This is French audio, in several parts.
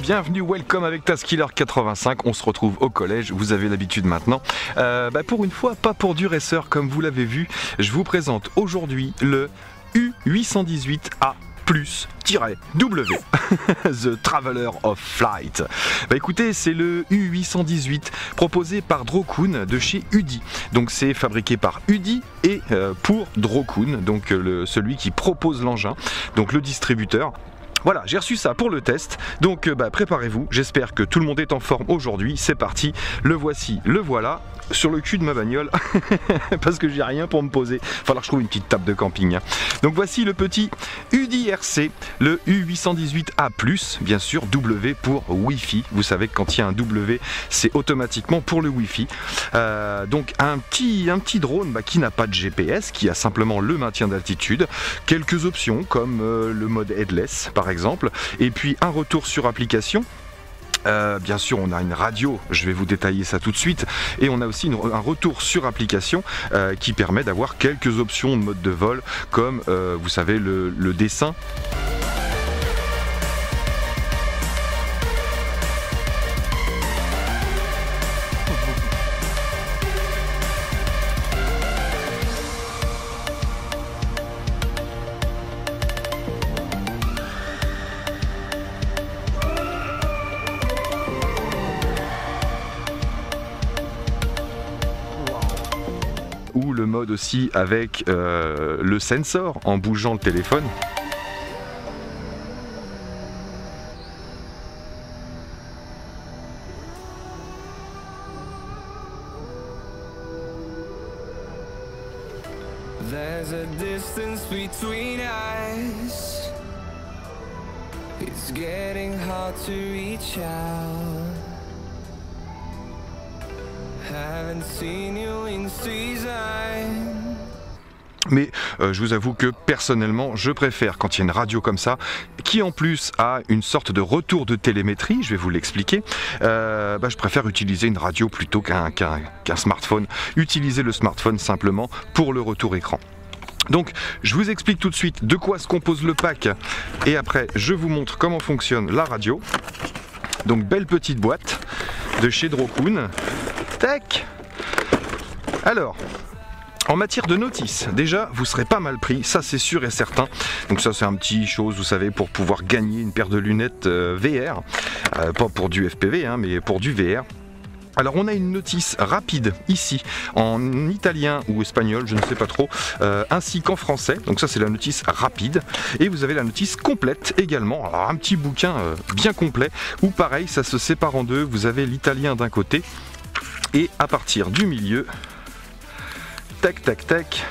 bienvenue, welcome avec Taskiller 85, on se retrouve au collège, vous avez l'habitude maintenant. Pour une fois, pas pour du racer comme vous l'avez vu, je vous présente aujourd'hui le U818A+W, The Traveler of Flight. Écoutez, c'est le U818 proposé par Drokun de chez Udi. Donc c'est fabriqué par Udi et pour Drokun, donc celui qui propose l'engin, donc le distributeur. Voilà, j'ai reçu ça pour le test, donc préparez-vous, j'espère que tout le monde est en forme aujourd'hui, c'est parti, le voici, le voilà, sur le cul de ma bagnole, parce que j'ai rien pour me poser, il va falloir que je trouve une petite table de camping. Donc voici le petit Udi RC, le U818A+, bien sûr, W pour Wi-Fi, vous savez que quand il y a un W, c'est automatiquement pour le Wi-Fi. Donc un petit drone qui n'a pas de GPS, qui a simplement le maintien d'altitude, quelques options comme le mode headless par exemple, et puis un retour sur application. Bien sûr on a une radio, je vais vous détailler ça tout de suite, et on a aussi un retour sur application qui permet d'avoir quelques options de mode de vol comme vous savez le dessin. Ou le mode aussi avec le sensor en bougeant le téléphone. There's a distance between us. It's getting hard to reach out. Haven't seen you in season. Mais je vous avoue que personnellement je préfère quand il y a une radio comme ça qui en plus a une sorte de retour de télémétrie, je vais vous l'expliquer, je préfère utiliser une radio plutôt qu'un smartphone, utiliser le smartphone simplement pour le retour écran. Donc je vous explique tout de suite de quoi se compose le pack et après je vous montre comment fonctionne la radio. Donc belle petite boîte de chez Drokun. Tac. Alors, en matière de notice, déjà vous serez pas mal pris, ça c'est sûr et certain. Donc ça c'est un petit chose, vous savez, pour pouvoir gagner une paire de lunettes VR, pas pour du FPV mais pour du VR. Alors on a une notice rapide ici en italien ou espagnol, je ne sais pas trop, ainsi qu'en français. Donc ça c'est la notice rapide. Et vous avez la notice complète également. Alors un petit bouquin bien complet où pareil ça se sépare en deux. Vous avez l'italien d'un côté et à partir du milieu, tac tac tac,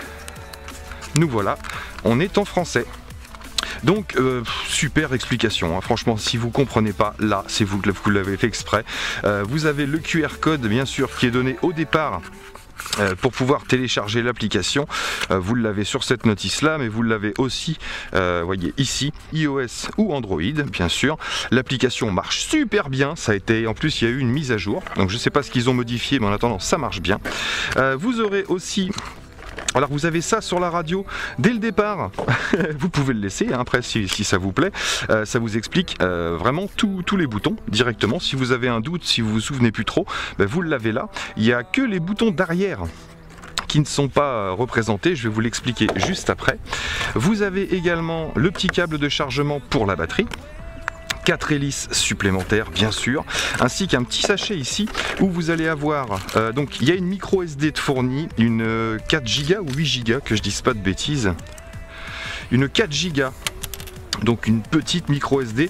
nous voilà, on est en français. Donc super explication, franchement si vous comprenez pas, là c'est vous l'avez fait exprès. Vous avez le QR code bien sûr qui est donné au départ pour pouvoir télécharger l'application. Vous l'avez sur cette notice là, mais vous l'avez aussi voyez ici, iOS ou Android bien sûr. L'application marche super bien, ça a été, en plus il y a eu une mise à jour, donc je sais pas ce qu'ils ont modifié, mais en attendant ça marche bien. Vous aurez aussi, alors vous avez ça sur la radio dès le départ, vous pouvez le laisser après si ça vous plaît, ça vous explique vraiment tous les boutons directement. Si vous avez un doute, si vous vous souvenez plus trop, vous l'avez là. Il n'y a que les boutons d'arrière qui ne sont pas représentés, je vais vous l'expliquer juste après. Vous avez également le petit câble de chargement pour la batterie. 4 hélices supplémentaires bien sûr, ainsi qu'un petit sachet ici où vous allez avoir, donc il y a une micro SD de fournie, une 4 Go ou 8 Go, que je dise pas de bêtises, une 4 Go. Donc une petite micro SD,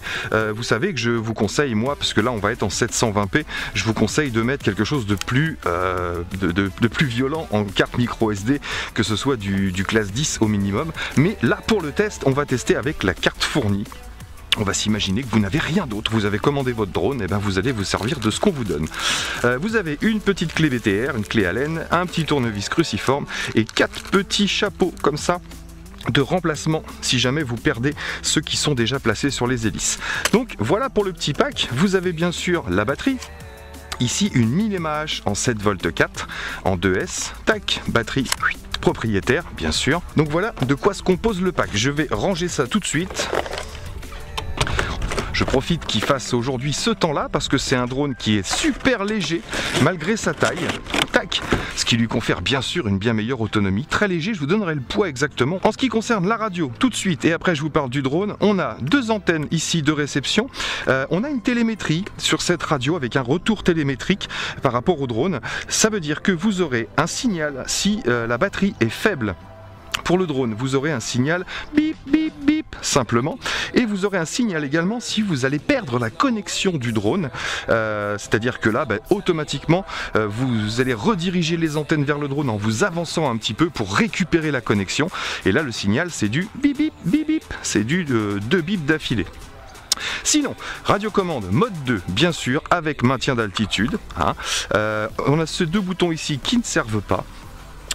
vous savez que je vous conseille, moi, parce que là on va être en 720p, je vous conseille de mettre quelque chose de plus, de plus violent en carte micro SD, que ce soit du classe 10 au minimum. Mais là pour le test, on va tester avec la carte fournie. On va s'imaginer que vous n'avez rien d'autre, vous avez commandé votre drone, et vous allez vous servir de ce qu'on vous donne. Vous avez une petite clé VTR, une clé Allen, un petit tournevis cruciforme et 4 petits chapeaux comme ça de remplacement si jamais vous perdez ceux qui sont déjà placés sur les hélices. Donc voilà pour le petit pack. Vous avez bien sûr la batterie. Ici une 1000 mAh en 7 V 4 en 2S, tac, batterie propriétaire bien sûr. Donc voilà de quoi se compose le pack. Je vais ranger ça tout de suite. Je profite qu'il fasse aujourd'hui ce temps-là parce que c'est un drone qui est super léger malgré sa taille. Tac, ce qui lui confère bien sûr une bien meilleure autonomie. Très léger, je vous donnerai le poids exactement. En ce qui concerne la radio, tout de suite, et après je vous parle du drone, on a 2 antennes ici de réception. On a une télémétrie sur cette radio avec un retour télémétrique par rapport au drone. Ça veut dire que vous aurez un signal si la batterie est faible. Pour le drone, vous aurez un signal bip bip bip simplement, et vous aurez un signal également si vous allez perdre la connexion du drone, c'est-à-dire que là automatiquement vous allez rediriger les antennes vers le drone en vous avançant un petit peu pour récupérer la connexion, et là le signal c'est du bip bip bip bip, c'est du 2 bips d'affilée. Sinon, radiocommande mode 2, bien sûr, avec maintien d'altitude. On a ces 2 boutons ici qui ne servent pas.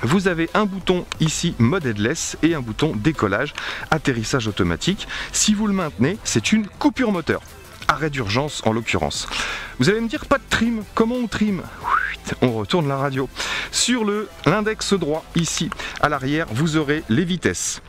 Vous avez un bouton ici mode headless et un bouton décollage, atterrissage automatique. Si vous le maintenez, c'est une coupure moteur. Arrêt d'urgence en l'occurrence. Vous allez me dire, pas de trim, comment on trim? On retourne la radio. Sur l'index droit, ici, à l'arrière, vous aurez les vitesses.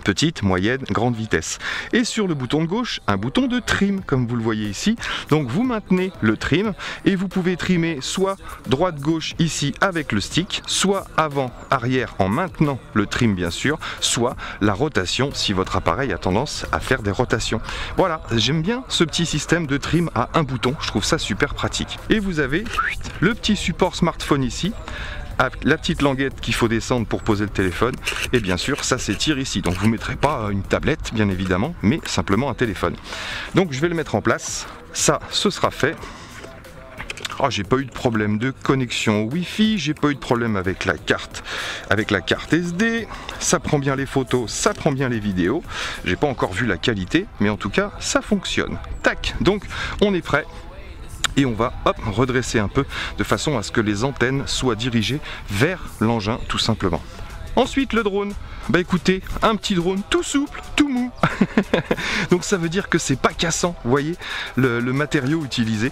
Petite, moyenne, grande vitesse. Et sur le bouton de gauche, un bouton de trim, comme vous le voyez ici. Donc vous maintenez le trim et vous pouvez trimer soit droite-gauche ici avec le stick, soit avant-arrière en maintenant le trim bien sûr, soit la rotation si votre appareil a tendance à faire des rotations. Voilà, j'aime bien ce petit système de trim à un bouton, je trouve ça super pratique. Et vous avez le petit support smartphone ici, la petite languette qu'il faut descendre pour poser le téléphone, et bien sûr ça s'étire ici, donc vous ne mettrez pas une tablette bien évidemment, mais simplement un téléphone. Donc je vais le mettre en place, ça ce sera fait. Oh, j'ai pas eu de problème de connexion Wi-Fi, j'ai pas eu de problème avec la carte SD, ça prend bien les photos, ça prend bien les vidéos, j'ai pas encore vu la qualité, mais en tout cas ça fonctionne. Tac, donc on est prêt. Et on va redresser un peu de façon à ce que les antennes soient dirigées vers l'engin tout simplement. Ensuite le drone, écoutez, un petit drone tout souple, tout mou. Donc ça veut dire que c'est pas cassant, vous voyez le matériau utilisé.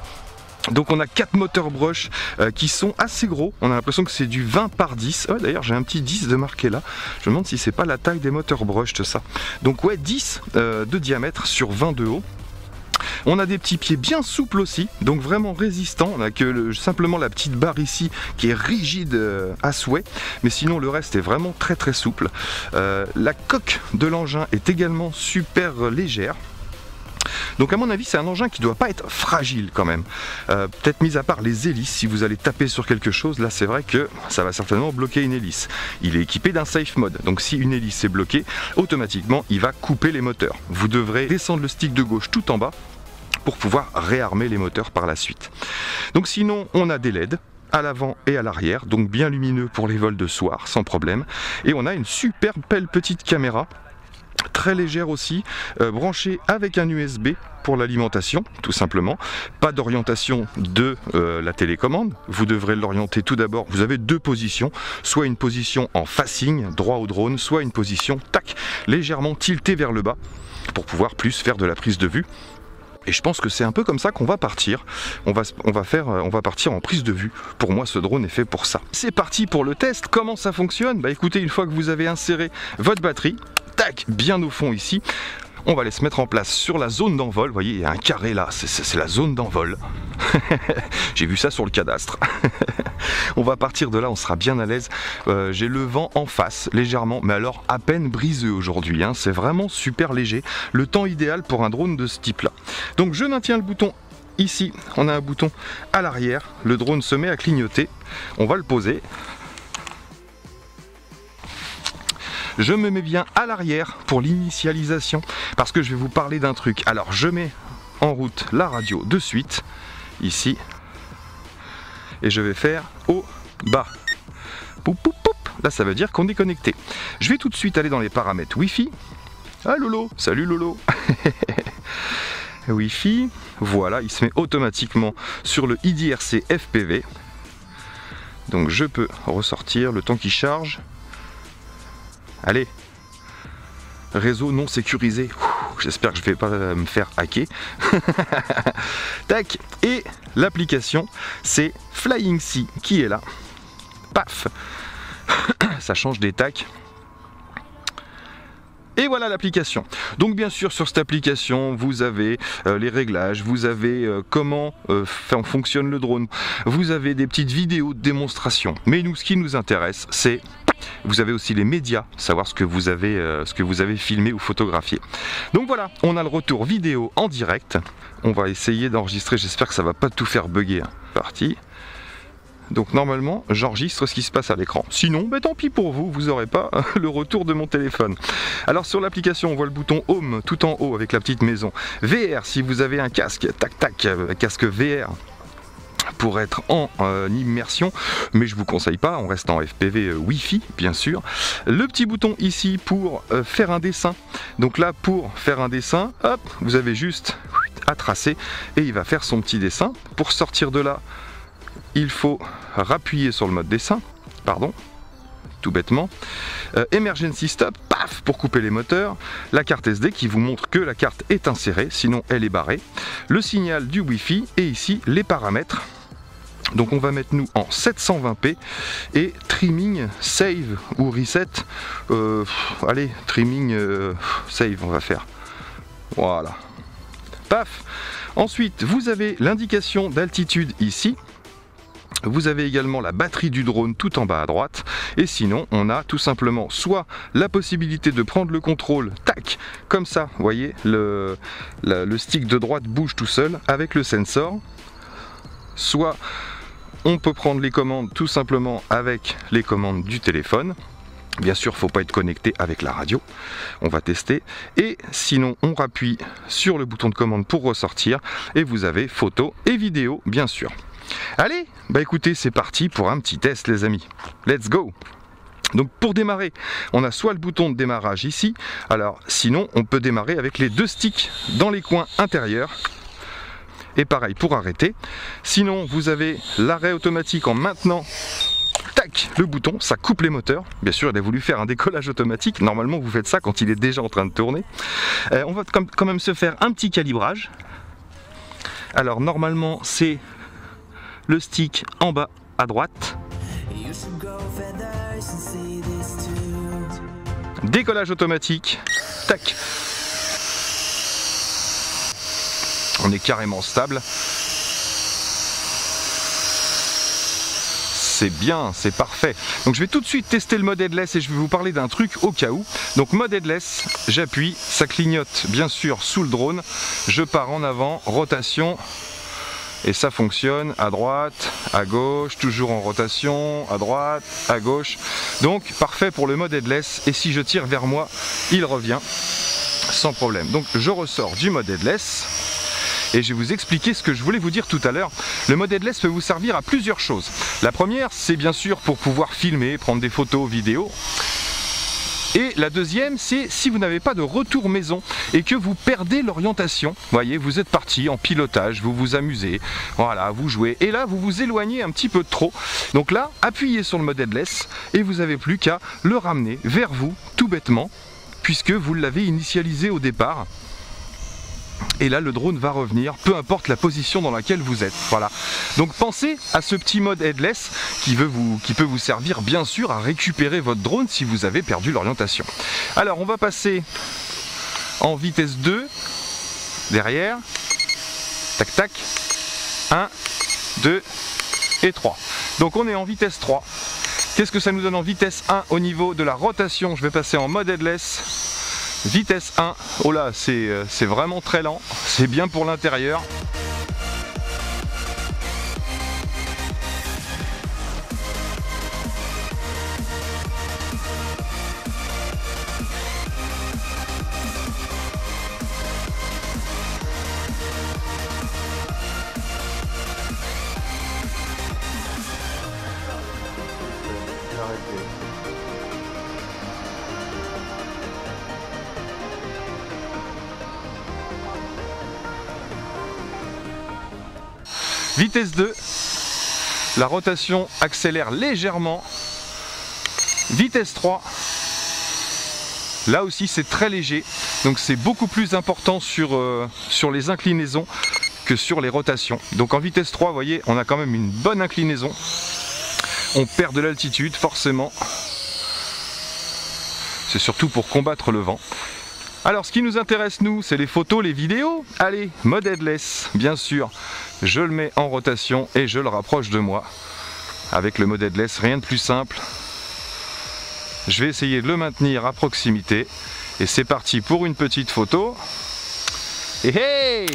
Donc on a 4 moteurs brush qui sont assez gros, on a l'impression que c'est du 20 par 10, d'ailleurs j'ai un petit 10 de marqué là, je me demande si c'est pas la taille des moteurs brush de ça. Donc ouais, 10 de diamètre sur 20 de haut. On a des petits pieds bien souples aussi, donc vraiment résistants. On n'a que simplement la petite barre ici qui est rigide à souhait, mais sinon le reste est vraiment très très souple. La coque de l'engin est également super légère. Donc à mon avis c'est un engin qui ne doit pas être fragile quand même, peut-être mis à part les hélices, si vous allez taper sur quelque chose, là c'est vrai que ça va certainement bloquer une hélice. Il est équipé d'un safe mode, donc si une hélice est bloquée, automatiquement il va couper les moteurs. Vous devrez descendre le stick de gauche tout en bas pour pouvoir réarmer les moteurs par la suite. Donc sinon on a des LED à l'avant et à l'arrière, donc bien lumineux pour les vols de soir sans problème, et on a une super belle petite caméra très légère aussi, branchée avec un USB pour l'alimentation tout simplement. Pas d'orientation de la télécommande, vous devrez l'orienter tout d'abord. Vous avez 2 positions, soit une position en facing droit au drone, soit une position tac légèrement tiltée vers le bas pour pouvoir plus faire de la prise de vue. Et je pense que c'est un peu comme ça qu'on va partir. On va partir en prise de vue. Pour moi, ce drone est fait pour ça. C'est parti pour le test. Comment ça fonctionne? Écoutez, une fois que vous avez inséré votre batterie, tac, bien au fond ici, on va aller se mettre en place sur la zone d'envol. Vous voyez, il y a un carré là, c'est la zone d'envol. J'ai vu ça sur le cadastre. On va partir de là, on sera bien à l'aise. J'ai le vent en face, légèrement, mais alors à peine briseux aujourd'hui. C'est vraiment super léger. Le temps idéal pour un drone de ce type-là. Donc je maintiens le bouton ici. On a un bouton à l'arrière. Le drone se met à clignoter. On va le poser. Je me mets bien à l'arrière pour l'initialisation parce que je vais vous parler d'un truc. Alors je mets en route la radio de suite, ici, et je vais faire au bas. Poup, poup, poup. Là ça veut dire qu'on est connecté. Je vais tout de suite aller dans les paramètres Wi-Fi. Ah Lolo, salut Lolo. Wi-Fi, voilà, il se met automatiquement sur le IDRC FPV. Donc je peux ressortir le temps qu'il charge. Allez, réseau non sécurisé. J'espère que je ne vais pas me faire hacker. Tac, et l'application, c'est Flying Sea qui est là. Paf. Ça change des tacs. Et voilà l'application. Donc bien sûr sur cette application vous avez les réglages, vous avez comment fonctionne le drone, vous avez des petites vidéos de démonstration. Mais nous, ce qui nous intéresse, c'est vous avez aussi les médias, savoir ce que vous avez filmé ou photographié. Donc voilà, on a le retour vidéo en direct. On va essayer d'enregistrer, j'espère que ça va pas tout faire bugger. Parti. Donc normalement, j'enregistre ce qui se passe à l'écran. Sinon, ben, tant pis pour vous, vous n'aurez pas le retour de mon téléphone. Alors sur l'application, on voit le bouton Home tout en haut avec la petite maison. VR, si vous avez un casque, tac tac, casque VR. Pour être en immersion, mais je vous conseille pas, on reste en FPV Wi-Fi bien sûr. Le petit bouton ici pour faire un dessin. Donc là pour faire un dessin, hop, vous avez juste à tracer et il va faire son petit dessin. Pour sortir de là, il faut rappuyer sur le mode dessin, pardon, tout bêtement. Emergency stop, paf, pour couper les moteurs. La carte SD qui vous montre que la carte est insérée, sinon elle est barrée. Le signal du Wi-Fi et ici les paramètres. Donc on va mettre nous en 720p et trimming, save ou reset. Allez, trimming, save on va faire. Voilà. Paf. Ensuite vous avez l'indication d'altitude ici. Vous avez également la batterie du drone tout en bas à droite. Et sinon, on a tout simplement soit la possibilité de prendre le contrôle, tac, comme ça, vous voyez, le stick de droite bouge tout seul avec le sensor. Soit on peut prendre les commandes tout simplement avec les commandes du téléphone. Bien sûr, il ne faut pas être connecté avec la radio. On va tester. Et sinon, on rappuie sur le bouton de commande pour ressortir. Et vous avez photo et vidéo, bien sûr. Allez, bah écoutez, c'est parti pour un petit test les amis. Let's go! Donc pour démarrer, on a soit le bouton de démarrage ici, alors sinon on peut démarrer avec les deux sticks dans les coins intérieurs. Et pareil pour arrêter. Sinon vous avez l'arrêt automatique en maintenant, tac, le bouton, ça coupe les moteurs. Bien sûr il a voulu faire un décollage automatique, normalement vous faites ça quand il est déjà en train de tourner. On va quand même se faire un petit calibrage. Alors normalement c'est le stick en bas à droite. Décollage automatique. Tac. On est carrément stable. C'est bien, c'est parfait. Donc je vais tout de suite tester le mode headless et je vais vous parler d'un truc au cas où. Donc mode headless, j'appuie, ça clignote bien sûr sous le drone. Je pars en avant, rotation. Et ça fonctionne à droite, à gauche, toujours en rotation, à droite, à gauche. Donc parfait pour le mode headless. Et si je tire vers moi, il revient sans problème. Donc je ressors du mode headless. Et je vais vous expliquer ce que je voulais vous dire tout à l'heure. Le mode headless peut vous servir à plusieurs choses. La première, c'est bien sûr pour pouvoir filmer, prendre des photos, vidéos. Et la deuxième, c'est si vous n'avez pas de retour maison et que vous perdez l'orientation. Vous voyez, vous êtes parti en pilotage, vous vous amusez, voilà, vous jouez. Et là, vous vous éloignez un petit peu trop. Donc là, appuyez sur le mode headless et vous n'avez plus qu'à le ramener vers vous, tout bêtement, puisque vous l'avez initialisé au départ. Et là le drone va revenir, peu importe la position dans laquelle vous êtes. Voilà. Donc pensez à ce petit mode headless qui peut vous servir bien sûr à récupérer votre drone si vous avez perdu l'orientation. Alors on va passer en vitesse 2, derrière, tac tac, 1, 2 et 3. Donc on est en vitesse 3. Qu'est-ce que ça nous donne en vitesse 1 au niveau de la rotation? Je vais passer en mode headless. Vitesse 1, oh là, c'est vraiment très lent, c'est bien pour l'intérieur. Vitesse 2, la rotation accélère légèrement. Vitesse 3, là aussi c'est très léger, donc c'est beaucoup plus important sur les inclinaisons que sur les rotations. Donc en vitesse 3, vous voyez, on a quand même une bonne inclinaison. On perd de l'altitude forcément. c'est surtout pour combattre le vent. Alors ce qui nous intéresse nous, c'est les photos, les vidéos. Allez, mode headless, bien sûr. Je le mets en rotation et je le rapproche de moi. Avec le mode headless, rien de plus simple. Je vais essayer de le maintenir à proximité. Et c'est parti pour une petite photo. Et hey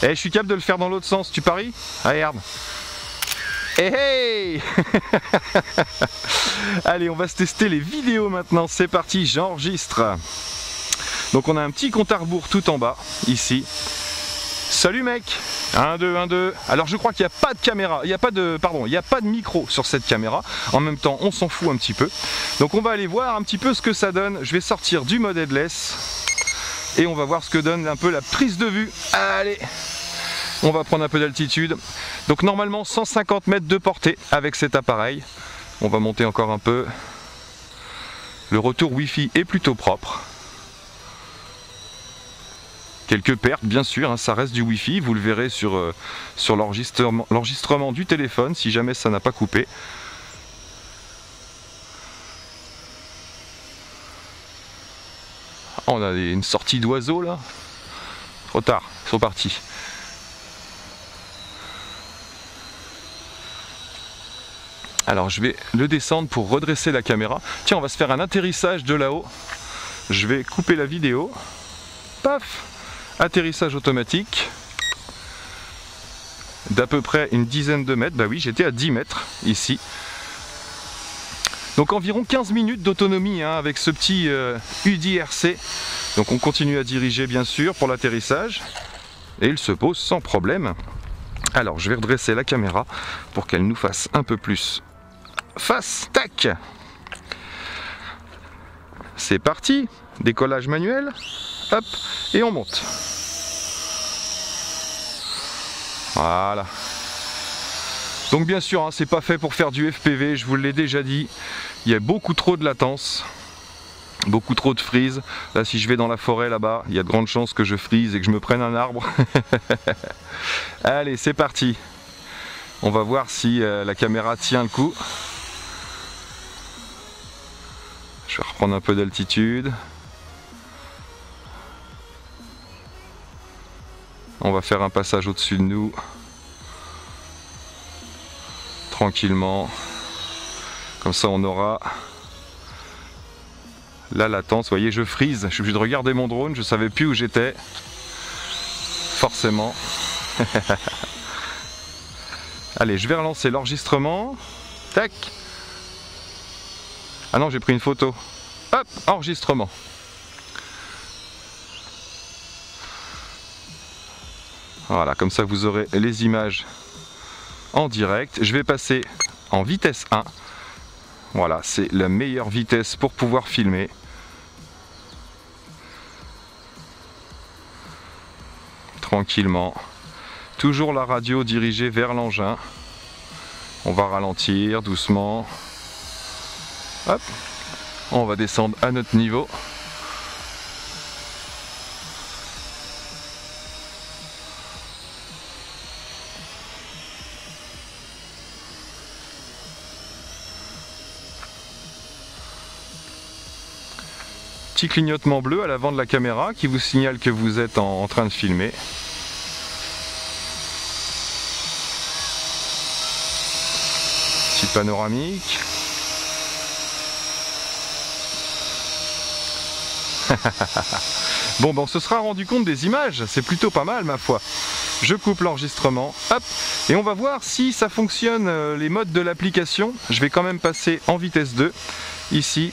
je suis capable de le faire dans l'autre sens, tu paries? Ah, regarde. Et hey Allez, on va se tester les vidéos maintenant. C'est parti, j'enregistre. Donc on a un petit compte à rebours tout en bas, ici. Salut mec. 1, 2, 1, 2. Alors je crois qu'il n'y a pas de caméra, il n'y a pas de micro sur cette caméra. En même temps, on s'en fout un petit peu. Donc on va aller voir un petit peu ce que ça donne. Je vais sortir du mode headless et on va voir ce que donne un peu la prise de vue. Allez, on va prendre un peu d'altitude. Donc normalement 150 mètres de portée avec cet appareil. On va monter encore un peu. Le retour Wi-Fi est plutôt propre. Quelques pertes bien sûr, hein, ça reste du Wi-Fi, vous le verrez sur l'enregistrement du téléphone si jamais ça n'a pas coupé. Oh, on a une sortie d'oiseaux là. Trop tard, ils sont partis. Alors je vais le descendre pour redresser la caméra. Tiens, on va se faire un atterrissage de là-haut. Je vais couper la vidéo. Paf! Atterrissage automatique d'à peu près une dizaine de mètres. Bah oui, j'étais à 10 mètres ici. Donc environ 15 minutes d'autonomie hein, avec ce petit UDRC. Donc on continue à diriger bien sûr pour l'atterrissage. Et il se pose sans problème. Alors je vais redresser la caméra pour qu'elle nous fasse un peu plus face. Tac! C'est parti. Décollage manuel. Hop, et on monte. Voilà. Donc bien sûr, hein, c'est pas fait pour faire du FPV, je vous l'ai déjà dit. Il y a beaucoup trop de latence, beaucoup trop de freeze. Là, si je vais dans la forêt là-bas, il y a de grandes chances que je freeze et que je me prenne un arbre. Allez, c'est parti. On va voir si la caméra tient le coup. Je vais reprendre un peu d'altitude. On va faire un passage au-dessus de nous. Tranquillement. Comme ça on aura la latence. Vous voyez, je freeze. Je suis obligé de regarder mon drone. Je ne savais plus où j'étais. Forcément. Allez, je vais relancer l'enregistrement. Tac. Ah non, j'ai pris une photo. Hop, enregistrement. Voilà, comme ça vous aurez les images en direct. Je vais passer en vitesse 1. Voilà, c'est la meilleure vitesse pour pouvoir filmer. Tranquillement. Toujours la radio dirigée vers l'engin. On va ralentir doucement. Hop. On va descendre à notre niveau. Petit clignotement bleu à l'avant de la caméra qui vous signale que vous êtes en train de filmer. Petit panoramique. Bon, ben on se sera rendu compte des images, c'est plutôt pas mal ma foi. Je coupe l'enregistrement, hop, et on va voir si ça fonctionne les modes de l'application. Je vais quand même passer en vitesse 2, ici.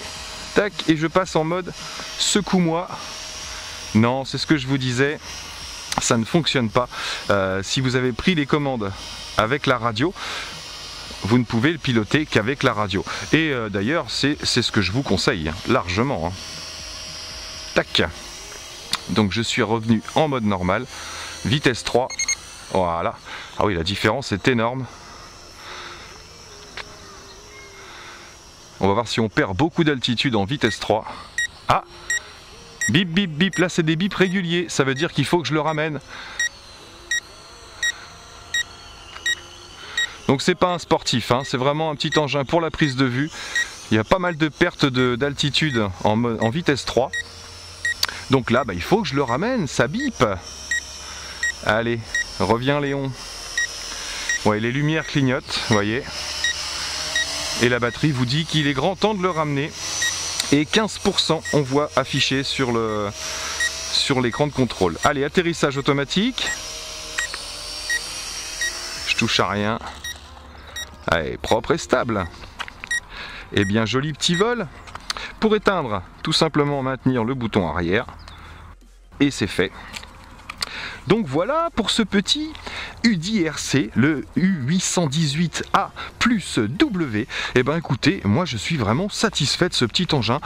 Tac, et je passe en mode secoue-moi. Non, c'est ce que je vous disais, ça ne fonctionne pas. Si vous avez pris les commandes avec la radio, vous ne pouvez le piloter qu'avec la radio. Et d'ailleurs, c'est ce que je vous conseille, hein, largement. Hein. Tac. Donc je suis revenu en mode normal, vitesse 3. Voilà. Ah oui, la différence est énorme. On va voir si on perd beaucoup d'altitude en vitesse 3. Ah! Bip bip bip, là c'est des bips réguliers, ça veut dire qu'il faut que je le ramène. Donc c'est pas un sportif, hein, c'est vraiment un petit engin pour la prise de vue. Il y a pas mal de pertes d'altitude en vitesse 3. Donc là, il faut que je le ramène, ça bip. Allez, reviens Léon. Ouais, les lumières clignotent, vous voyez. Et la batterie vous dit qu'il est grand temps de le ramener. Et 15% on voit affiché sur l'écran de contrôle. Allez, atterrissage automatique. Je touche à rien. Allez, propre et stable. Et bien joli petit vol. Pour éteindre, tout simplement maintenir le bouton arrière. Et c'est fait. Donc voilà pour ce petit UDI-RC, le U818A plus W. Et ben écoutez, moi je suis vraiment satisfait de ce petit engin.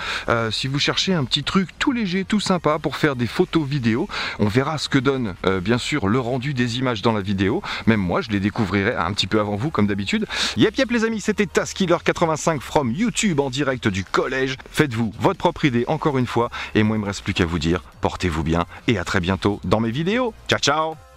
Si vous cherchez un petit truc tout léger, tout sympa pour faire des photos vidéo, on verra ce que donne bien sûr le rendu des images dans la vidéo. Même moi je les découvrirai un petit peu avant vous comme d'habitude. Yep les amis, c'était Taskiller85 from YouTube en direct du collège. Faites-vous votre propre idée encore une fois. Et moi il me reste plus qu'à vous dire, portez-vous bien et à très bientôt dans mes vidéos. Ciao ciao.